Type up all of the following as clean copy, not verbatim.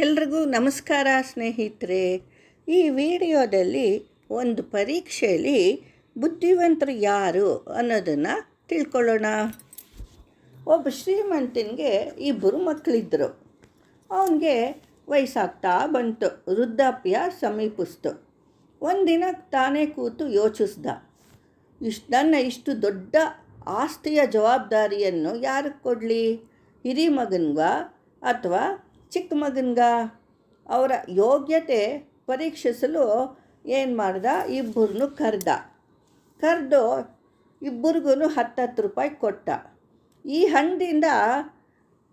ಎಲ್ರಿಗೂ ನಮಸ್ಕಾರ ಸ್ನೇಹಿತರೆ. ಈ ವಿಡಿಯೋದಲ್ಲಿ ಒಂದು ಪರೀಕ್ಷೆಯಲ್ಲಿ ಬುದ್ಧಿವಂತರು ಯಾರು ಅನ್ನೋದನ್ನು ತಿಳ್ಕೊಳ್ಳೋಣ. ಒಬ್ಬ ಶ್ರೀಮಂತನಿಗೆ ಇಬ್ಬರು ಮಕ್ಕಳಿದ್ದರು. ಅವನಿಗೆ ವಯಸ್ಸಾಗ್ತಾ ಬಂತು, ವೃದ್ಧಾಪ್ಯ ಸಮೀಪಿಸ್ತು. ಒಂದಿನ ತಾನೇ ಕೂತು ಯೋಚಿಸ್ದ, ಇಷ್ಟು ದೊಡ್ಡ ಆಸ್ತಿಯ ಜವಾಬ್ದಾರಿಯನ್ನು ಯಾರಿಗೆ ಕೊಡಲಿ? ಹಿರಿ ಮಗನಿಗ ಅಥವಾ ಚಿಕ್ಕ ಮಗನಿಗ? ಅವರ ಯೋಗ್ಯತೆ ಪರೀಕ್ಷಿಸಲು ಏನು ಮಾಡ್ದ, ಇಬ್ಬರನ್ನು ಕರೆದು ಇಬ್ಬರಿಗೂ 10 ರೂಪಾಯಿ ಕೊಟ್ಟ. ಈ ಹಣದಿಂದ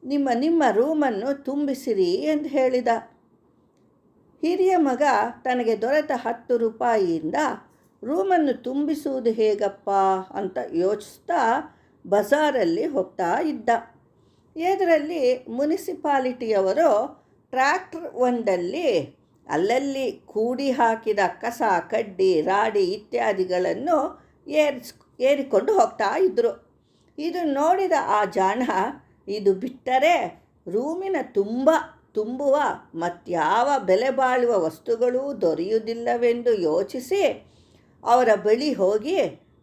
ನಿಮ್ಮ ರೂಮನ್ನು ತುಂಬಿಸಿರಿ ಎಂದು ಹೇಳಿದ. ಹಿರಿಯ ಮಗ ತನಗೆ ದೊರೆತ 10 ರೂಪಾಯಿಯಿಂದ ರೂಮನ್ನು ತುಂಬಿಸುವುದು ಹೇಗಪ್ಪ ಅಂತ ಯೋಚಿಸ್ತಾ ಬಜಾರಲ್ಲಿ ಹೋಗ್ತಾ ಇದ್ದ. ಇದರಲ್ಲಿ ಮುನಿಸಿಪಾಲಿಟಿಯವರು ಟ್ರ್ಯಾಕ್ಟರ್ ಒಂದಲ್ಲಿ ಅಲ್ಲಲ್ಲಿ ಕೂಡಿ ಹಾಕಿದ ಕಸ, ಕಡ್ಡಿ, ರಾಡಿ ಇತ್ಯಾದಿಗಳನ್ನು ಏರಿಕೊಂಡು ಹೋಗ್ತಾ ಇದ್ದರು. ಇದು ನೋಡಿದ ಆ ಜಾಣ, ಇದು ಬಿಟ್ಟರೆ ರೂಮಿನ ತುಂಬುವ ಮತ್ಯಾವ ಬೆಲೆ ಬಾಳುವ ವಸ್ತುಗಳೂ ದೊರೆಯುವುದಿಲ್ಲವೆಂದು ಯೋಚಿಸಿ ಅವರ ಬಳಿ ಹೋಗಿ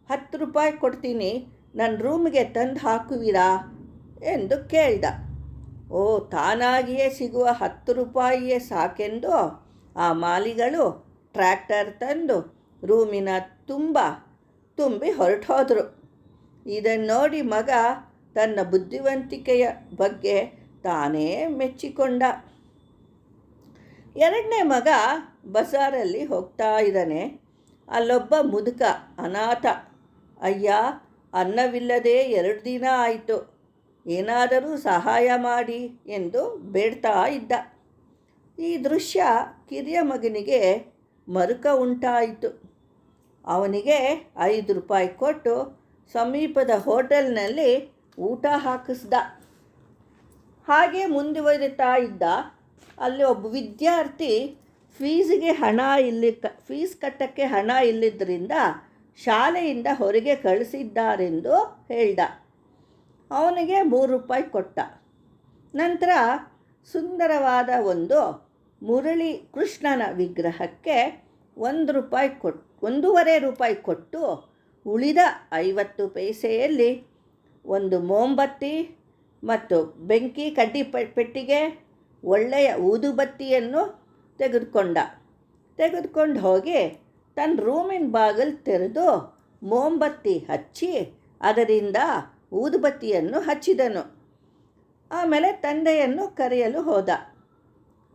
10 ರೂಪಾಯಿ ಕೊಡ್ತೀನಿ, ನನ್ನ ರೂಮಿಗೆ ತಂದು ಹಾಕುವಿರಾ ಎಂದು ಕೇಳಿದ. ತಾನಾಗಿಯೇ ಸಿಗುವ 10 ರೂಪಾಯಿಯೇ ಸಾಕೆಂದು ಆ ಮಾಲಿಗಳು ಟ್ರ್ಯಾಕ್ಟರ್ ತಂದು ರೂಮಿನ ತುಂಬಿ ಹೊರಟೋದ್ರು. ಇದನ್ನು ನೋಡಿ ಮಗ ತನ್ನ ಬುದ್ಧಿವಂತಿಕೆಯ ಬಗ್ಗೆ ತಾನೇ ಮೆಚ್ಚಿಕೊಂಡ. ಎರಡನೇ ಮಗ ಬಜಾರಲ್ಲಿ ಹೋಗ್ತಾ ಇದ್ದಾನೆ. ಅಲ್ಲೊಬ್ಬ ಮುದುಕ ಅನಾಥ. ಅಯ್ಯ, ಅನ್ನವಿಲ್ಲದೆ 2 ದಿನ ಆಯಿತು, ಏನಾದರೂ ಸಹಾಯ ಮಾಡಿ ಎಂದು ಬೇಡ್ತಾ ಇದ್ದ. ಈ ದೃಶ್ಯ ಕಿರಿಯ ಮಗನಿಗೆ ಮರುಕ ಉಂಟಾಯಿತು. ಅವನಿಗೆ 5 ರೂಪಾಯಿ ಕೊಟ್ಟು ಸಮೀಪದ ಹೋಟೆಲ್ನಲ್ಲಿ ಊಟ ಹಾಕಿಸ್ದ. ಹಾಗೆ ಮುಂದುವರಿತಾ ಇದ್ದ. ಅಲ್ಲಿ ಒಬ್ಬ ವಿದ್ಯಾರ್ಥಿ ಫೀಸ್ ಕಟ್ಟಕ್ಕೆ ಹಣ ಇಲ್ಲದ್ರಿಂದ ಶಾಲೆಯಿಂದ ಹೊರಗೆ ಕಳಿಸಿದ್ದಾರೆಂದು ಹೇಳ್ದ. ಅವನಿಗೆ 3 ರೂಪಾಯಿ ಕೊಟ್ಟ. ನಂತರ ಸುಂದರವಾದ ಒಂದು ಮುರಳಿ ಕೃಷ್ಣನ ವಿಗ್ರಹಕ್ಕೆ 1.5 ರೂಪಾಯಿ ಕೊಟ್ಟು ಉಳಿದ 50 ಪೈಸೆಯಲ್ಲಿ ಒಂದು ಮೋಂಬತ್ತಿ ಮತ್ತು ಬೆಂಕಿ ಕಡ್ಡಿ ಪೆಟ್ಟಿಗೆ, ಒಳ್ಳೆಯ ಊದುಬತ್ತಿಯನ್ನು ತೆಗೆದುಕೊಂಡು ಹೋಗಿ ತನ್ನ ರೂಮಿನ ಬಾಗಿಲು ತೆರೆದು ಮೋಂಬತ್ತಿ ಹಚ್ಚಿ ಅದರಿಂದ ಊದುಬತ್ತಿಯನ್ನು ಹಚ್ಚಿದನು. ಆಮೇಲೆ ತಂದೆಯನ್ನು ಕರೆಯಲು ಹೋದ.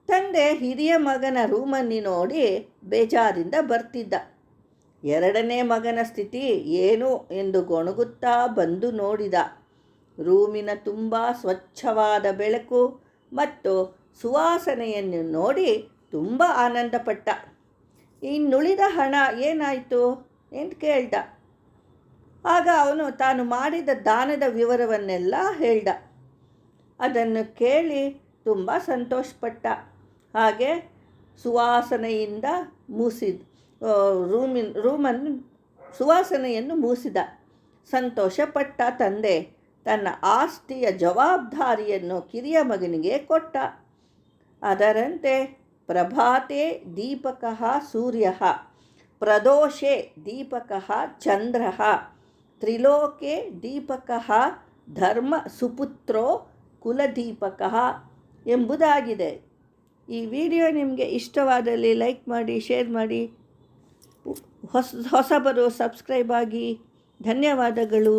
ತಂದೆ ಹಿರಿಯ ಮಗನ ರೂಮನ್ನು ನೋಡಿ ಬೇಜಾರಿಂದ ಬರ್ತಿದ್ದ. ಎರಡನೇ ಮಗನ ಸ್ಥಿತಿ ಏನು ಎಂದು ಗೊಣಗುತ್ತಾ ಬಂದು ನೋಡಿದ. ರೂಮಿನ ತುಂಬ ಸ್ವಚ್ಛವಾದ ಬೆಳಕು ಮತ್ತು ಸುವಾಸನೆಯನ್ನು ನೋಡಿ ತುಂಬ ಆನಂದಪಟ್ಟ. ಇನ್ನುಳಿದ ಹಣ ಏನಾಯಿತು ಎಂದು ಕೇಳ್ದ. ಆಗ ಅವನು ತಾನು ಮಾಡಿದ ದಾನದ ವಿವರವನ್ನೆಲ್ಲ ಹೇಳ್ದ. ಅದನ್ನು ಕೇಳಿ ತುಂಬ ಸಂತೋಷಪಟ್ಟ. ಹಾಗೆ ಸುವಾಸನೆಯಿಂದ ಸುವಾಸನೆಯನ್ನು ಮೂಸಿದ. ಸಂತೋಷಪಟ್ಟ ತಂದೆ ತನ್ನ ಆಸ್ತಿಯ ಜವಾಬ್ದಾರಿಯನ್ನು ಕಿರಿಯ ಮಗನಿಗೆ ಕೊಟ್ಟ. ಅದರಂತೆ ಪ್ರಭಾತೆ ದೀಪಕಃ ಸೂರ್ಯಃ, ಪ್ರದೋಷೆ ದೀಪಕಃ ಚಂದ್ರಃ, ತ್ರಿಲೋಕೆ ದೀಪಕಃ ಧರ್ಮ ಸುಪುತ್ರೋ ಕುಲದೀಪಕಃ ಎಂಬುದಾಗಿದೆ. ಈ ವಿಡಿಯೋ ನಿಮಗೆ ಇಷ್ಟವಾದಲ್ಲಿ ಲೈಕ್ ಮಾಡಿ, ಶೇರ್ ಮಾಡಿ, ಹೊಸಬರು ಸಬ್ಸ್ಕ್ರೈಬ್ ಆಗಿ. ಧನ್ಯವಾದಗಳು.